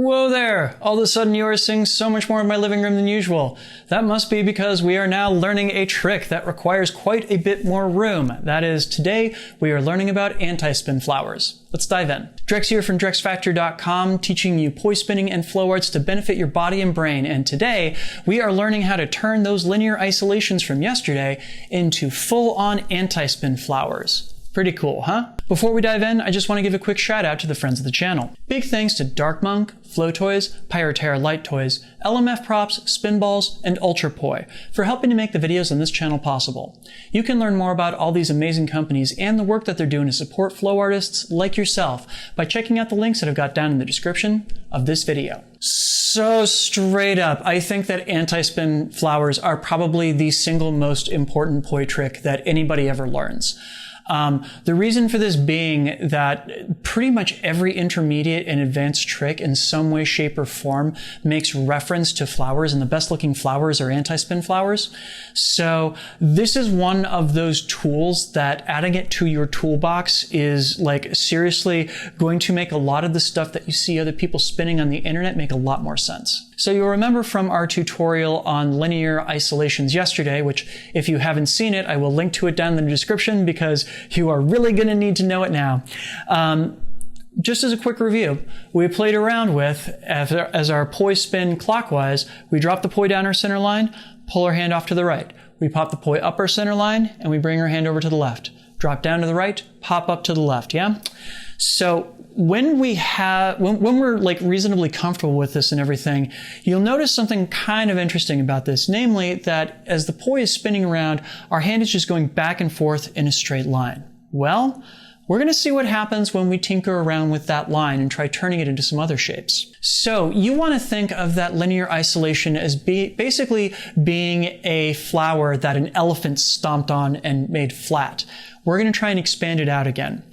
Whoa there! All of a sudden you are seeing so much more of my living room than usual. That must be because we are now learning a trick that requires quite a bit more room. That is, today we are learning about anti-spin flowers. Let's dive in. Drex here from DrexFactor.com, teaching you poise spinning and flow arts to benefit your body and brain. And today we are learning how to turn those linear isolations from yesterday into full-on anti-spin flowers. Pretty cool, huh? Before we dive in, I just want to give a quick shout out to the friends of the channel. Big thanks to Dark Monk, Flow Toys, Pyroterra Light Toys, LMF Props, Spinballs, and Ultrapoi for helping to make the videos on this channel possible. You can learn more about all these amazing companies and the work that they're doing to support flow artists like yourself by checking out the links that I've got down in the description of this video. So straight up, I think that anti-spin flowers are probably the single most important poi trick that anybody ever learns. The reason for this being that pretty much every intermediate and advanced trick in some way, shape, or form makes reference to flowers, and the best looking flowers are anti-spin flowers. So this is one of those tools that adding it to your toolbox is like seriously going to make a lot of the stuff that you see other people spinning on the internet make a lot more sense. So you'll remember from our tutorial on linear isolations yesterday, which if you haven't seen it, I will link to it down in the description because you are really going to need to know it now. Just as a quick review, we played around with, as our poi spin clockwise, we drop the poi down our center line, pull our hand off to the right. We pop the poi up our center line, and we bring our hand over to the left. Drop down to the right, pop up to the left, yeah? So when we're like reasonably comfortable with this and everything, you'll notice something kind of interesting about this, namely that as the poi is spinning around, our hand is just going back and forth in a straight line. Well, we're going to see what happens when we tinker around with that line and try turning it into some other shapes. So you want to think of that linear isolation as basically being a flower that an elephant stomped on and made flat. We're going to try and expand it out again.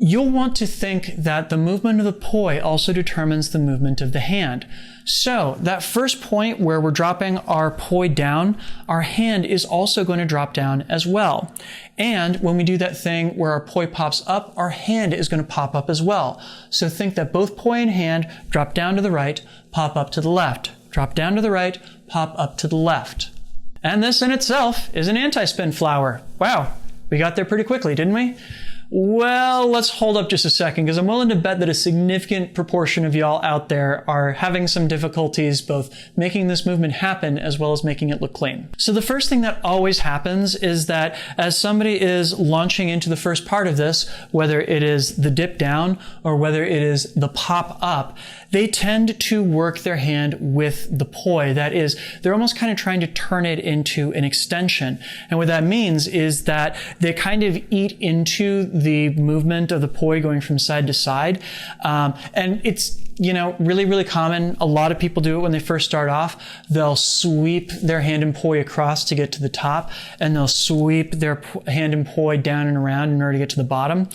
You'll want to think that the movement of the poi also determines the movement of the hand. So that first point where we're dropping our poi down, our hand is also going to drop down as well. And when we do that thing where our poi pops up, our hand is going to pop up as well. So think that both poi and hand drop down to the right, pop up to the left, drop down to the right, pop up to the left. And this in itself is an anti-spin flower. Wow, we got there pretty quickly, didn't we? Well, let's hold up just a second because I'm willing to bet that a significant proportion of y'all out there are having some difficulties both making this movement happen as well as making it look clean. So the first thing that always happens is that as somebody is launching into the first part of this, whether it is the dip down or whether it is the pop up, they tend to work their hand with the poi. That is, they're almost kind of trying to turn it into an extension. And what that means is that they kind of eat into the movement of the poi going from side to side. And it's, you know, really, really common. A lot of people do it when they first start off. They'll sweep their hand and poi across to get to the top, and they'll sweep their hand and poi down and around in order to get to the bottom.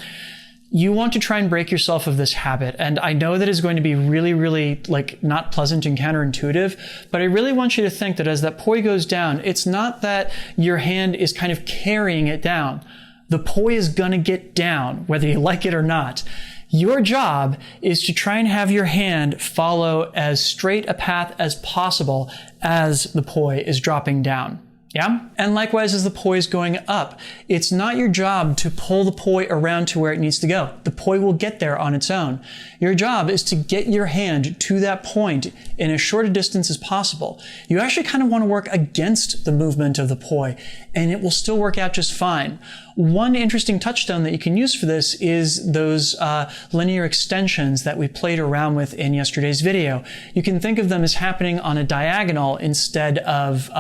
You want to try and break yourself of this habit. And I know that is going to be really, really like not pleasant and counterintuitive, but I really want you to think that as that poi goes down, it's not that your hand is kind of carrying it down. The poi is going to get down, whether you like it or not. Your job is to try and have your hand follow as straight a path as possible as the poi is dropping down. Yeah? And likewise as the poi is going up, it's not your job to pull the poi around to where it needs to go. The poi will get there on its own. Your job is to get your hand to that point in as short a distance as possible. You actually kind of want to work against the movement of the poi, and it will still work out just fine. One interesting touchstone that you can use for this is those linear extensions that we played around with in yesterday's video. You can think of them as happening on a diagonal instead of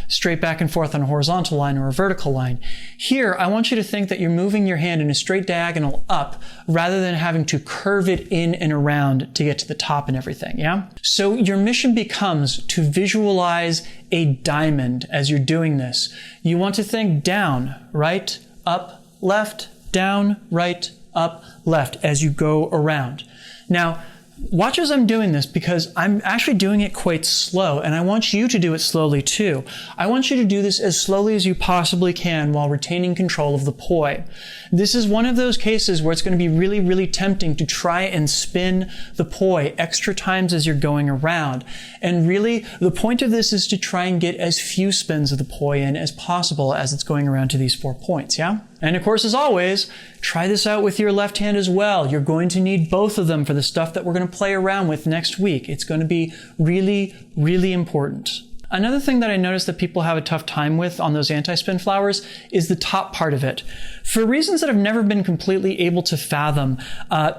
straight back and forth on a horizontal line or a vertical line. Here, I want you to think that you're moving your hand in a straight diagonal up rather than having to curve it in and around to get to the top and everything, yeah? So your mission becomes to visualize a diamond as you're doing this. You want to think down, right, up, left, down, right, up, left as you go around. Now, Watch as I'm doing this because I'm actually doing it quite slow, and I want you to do it slowly too. I want you to do this as slowly as you possibly can while retaining control of the poi. This is one of those cases where it's going to be really, really tempting to try and spin the poi extra times as you're going around. And really, the point of this is to try and get as few spins of the poi in as possible as it's going around to these 4 points, yeah? And of course, as always, try this out with your left hand as well. You're going to need both of them for the stuff that we're going to play around with next week. It's going to be really, really important. Another thing that I noticed that people have a tough time with on those anti-spin flowers is the top part of it. For reasons that I've never been completely able to fathom,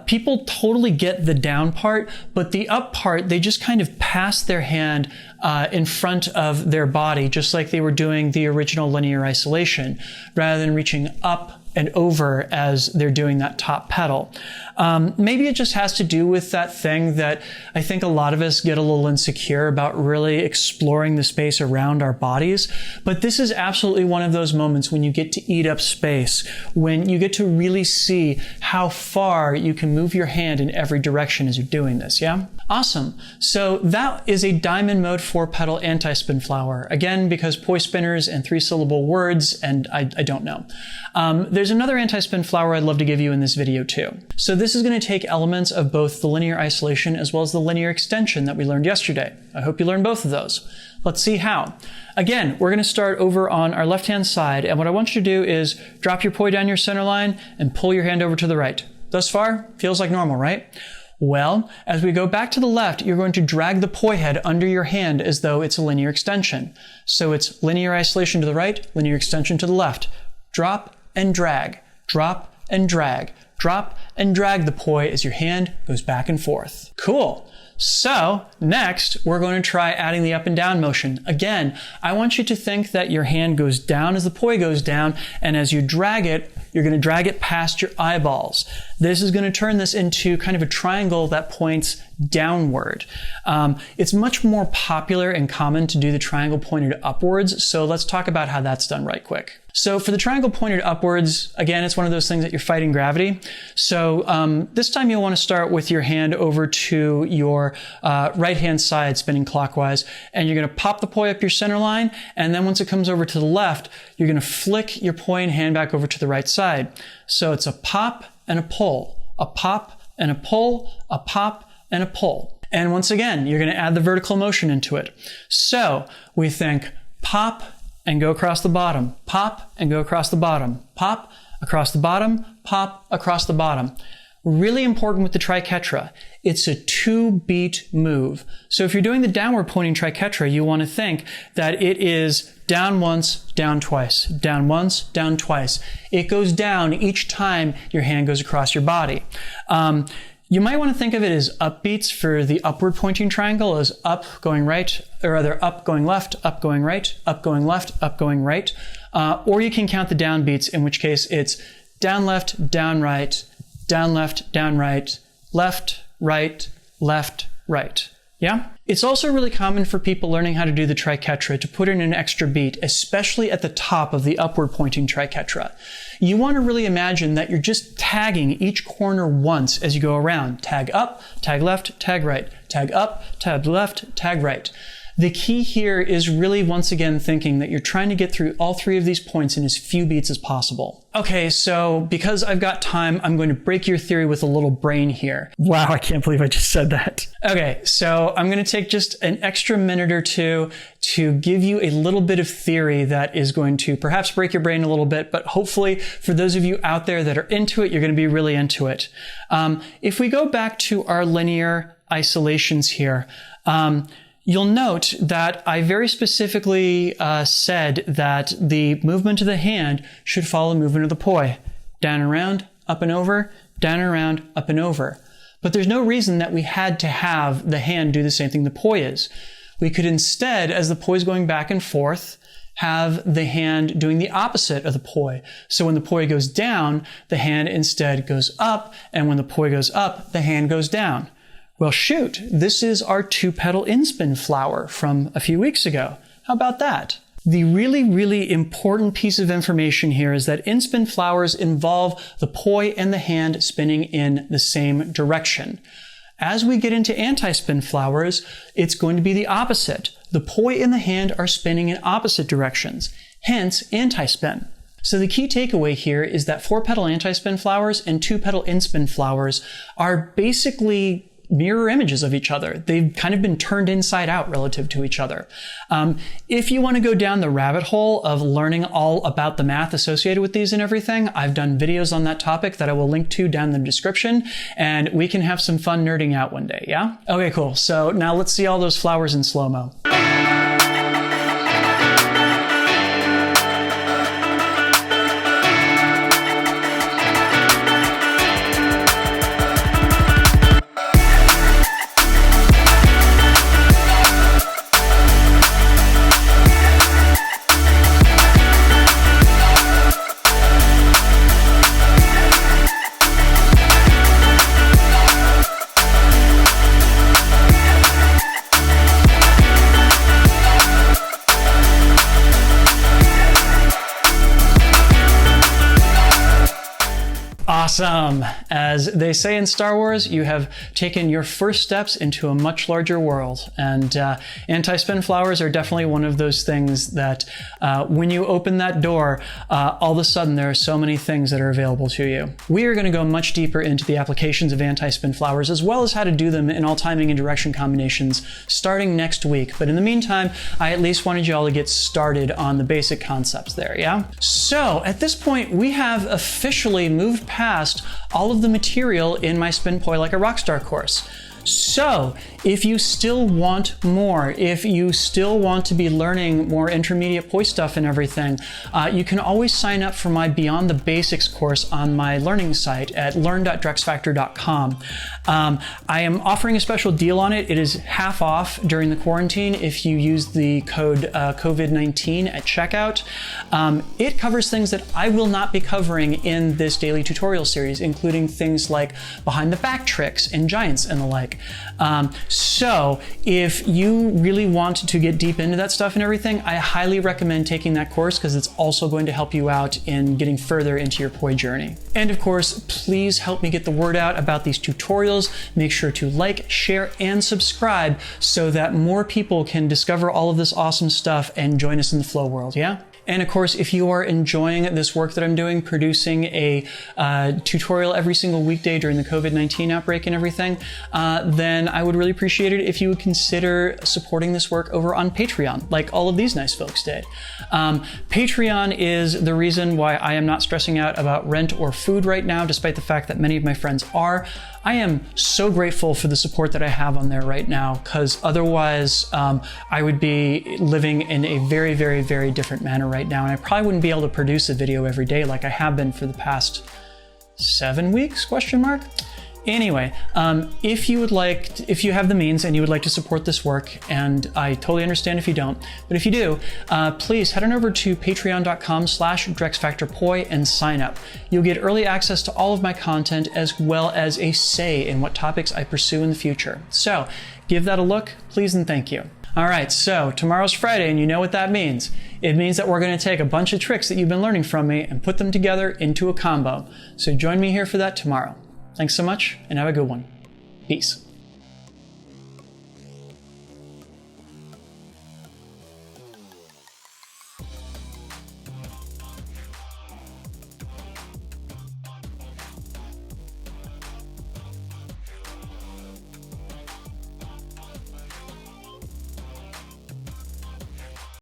people totally get the down part, but the up part, they just kind of pass their hand in front of their body, just like they were doing the original linear isolation, rather than reaching up and over as they're doing that top petal. Maybe it just has to do with that thing that I think a lot of us get a little insecure about, really exploring the space around our bodies. But this is absolutely one of those moments when you get to eat up space, when you get to really see how far you can move your hand in every direction as you're doing this, yeah? Awesome. So that is a diamond mode 4-petal anti-spin flower. Again, because poi spinners and 3-syllable words, and I don't know. There's another anti-spin flower I'd love to give you in this video too. So this is going to take elements of both the linear isolation as well as the linear extension that we learned yesterday. I hope you learned both of those. Let's see how. Again, we're going to start over on our left-hand side, and what I want you to do is drop your poi down your center line and pull your hand over to the right. Thus far, feels like normal, right? Well, as we go back to the left, you're going to drag the poi head under your hand as though it's a linear extension. So it's linear isolation to the right, linear extension to the left. Drop and drag, drop and drag, drop and drag the poi as your hand goes back and forth. Cool. So next, we're going to try adding the up and down motion. Again, I want you to think that your hand goes down as the poi goes down, and as you drag it, you're going to drag it past your eyeballs. This is going to turn this into kind of a triangle that points downward. It's much more popular and common to do the triangle pointed upwards, so let's talk about how that's done right quick. So for the triangle pointed upwards, again, it's one of those things that you're fighting gravity. So this time you'll want to start with your hand over to your right-hand side, spinning clockwise, and you're going to pop the poi up your center line, and then once it comes over to the left, you're going to flick your poi and hand back over to the right side. So it's a pop and a pull, a pop and a pull, a pop and a pull. And once again, you're going to add the vertical motion into it. So we think pop and go across the bottom, pop and go across the bottom, pop across the bottom, pop across the bottom. Really important with the triquetra. It's a 2-beat move. So if you're doing the downward pointing triquetra, you want to think that it is down once, down twice, down once, down twice. It goes down each time your hand goes across your body. You might want to think of it as upbeats for the upward pointing triangle, as up going right, or rather up going left, up going right, up going left, up going right. Or you can count the down beats, in which case it's down left, down right, down left, down right, left, right, left, right. Yeah? It's also really common for people learning how to do the triquetra to put in an extra beat, especially at the top of the upward pointing triquetra. You want to really imagine that you're just tagging each corner once as you go around. Tag up, tag left, tag right. Tag up, tag left, tag right. The key here is really, once again, thinking that you're trying to get through all 3 of these points in as few beats as possible. Okay, so because I've got time, I'm going to break your theory with a little brain here. Wow, I can't believe I just said that. Okay, so I'm going to take just an extra minute or two to give you a little bit of theory that is going to perhaps break your brain a little bit, but hopefully for those of you out there that are into it, you're going to be really into it. If we go back to our linear isolations here, you'll note that I very specifically said that the movement of the hand should follow the movement of the poi. Down and around, up and over, down and around, up and over. But there's no reason that we had to have the hand do the same thing the poi is. We could instead, as the poi is going back and forth, have the hand doing the opposite of the poi. So when the poi goes down, the hand instead goes up, and when the poi goes up, the hand goes down. Well, shoot, this is our 2-petal inspin flower from a few weeks ago. How about that? The really, really important piece of information here is that inspin flowers involve the poi and the hand spinning in the same direction. As we get into antispin flowers, it's going to be the opposite. The poi in the hand are spinning in opposite directions, hence antispin. So the key takeaway here is that 4-petal antispin flowers and 2-petal inspin flowers are basically mirror images of each other. They've kind of been turned inside out relative to each other. If you want to go down the rabbit hole of learning all about the math associated with these and everything, I've done videos on that topic that I will link to down in the description, and we can have some fun nerding out one day, yeah? Okay, cool. So now let's see all those flowers in slow-mo. Awesome. As they say in Star Wars, you have taken your first steps into a much larger world. And anti-spin flowers are definitely one of those things that when you open that door, all of a sudden there are so many things that are available to you. We are going to go much deeper into the applications of anti-spin flowers, as well as how to do them in all timing and direction combinations starting next week. But in the meantime, I at least wanted you all to get started on the basic concepts there, yeah? So at this point, we have officially moved past all of the material in my Spin Poi Like a Rockstar course. So if you still want more, if you still want to be learning more intermediate poi stuff and everything, you can always sign up for my Beyond the Basics course on my learning site at learn.drexfactor.com. I am offering a special deal on it. It is half off during the quarantine if you use the code COVID-19 at checkout. It covers things that I will not be covering in this daily tutorial series, including things like behind the back tricks and giants and the like. So if you really want to get deep into that stuff and everything, I highly recommend taking that course because it's also going to help you out in getting further into your poi journey. And of course, please help me get the word out about these tutorials. Make sure to like, share, and subscribe so that more people can discover all of this awesome stuff and join us in the flow world, yeah? And of course, if you are enjoying this work that I'm doing, producing a tutorial every single weekday during the COVID-19 outbreak and everything, then I would really appreciate it if you would consider supporting this work over on Patreon, like all of these nice folks did. Patreon is the reason why I am not stressing out about rent or food right now, despite the fact that many of my friends are. I am so grateful for the support that I have on there right now, because otherwise I would be living in a very, very, very different manner right now, and I probably wouldn't be able to produce a video every day like I have been for the past 7 weeks, question mark? Anyway, if you have the means and you would like to support this work, and I totally understand if you don't, but if you do, please head on over to patreon.com/DrexFactorPoi and sign up. You'll get early access to all of my content as well as a say in what topics I pursue in the future. So give that a look, please and thank you. All right, so tomorrow's Friday, and you know what that means. It means that we're going to take a bunch of tricks that you've been learning from me and put them together into a combo. So join me here for that tomorrow. Thanks so much, and have a good one. Peace.